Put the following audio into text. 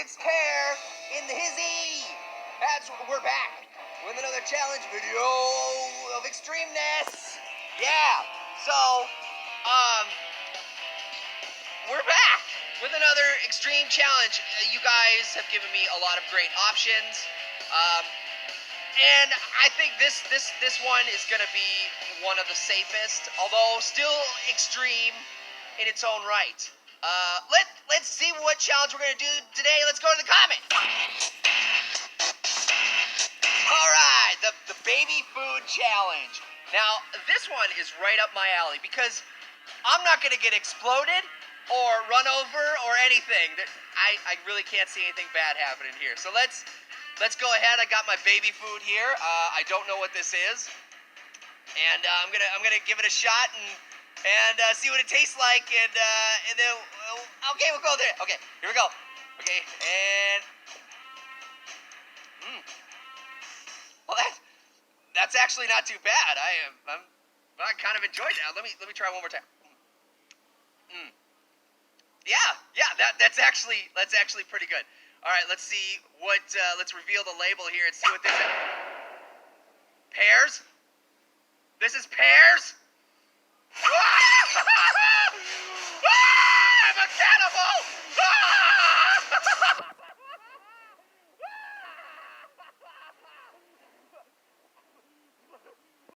it's Pear in the hizzy. We're back with another challenge video of extremeness. Yeah. So, we're back with another extreme challenge. You guys have given me a lot of great options. And I think this one is going to be one of the safest, although still extreme in its own right. Let's see what challenge we're going to do today. Let's go to the comments. All right, the baby food challenge. Now, this one is right up my alley because I'm not going to get exploded or run over or anything. I really can't see anything bad happening here. So let's go ahead. I got my baby food here. I don't know what this is, and I'm gonna give it a shot and see what it tastes like, and then okay, we'll go there. Okay, here we go. Okay, and well, that's actually not too bad. I kind of enjoyed that. Let me try one more time. Yeah, that's actually pretty good. All right, let's see what. Let's reveal the label here and see what this is. Pears. This is pears. I'm a cannibal!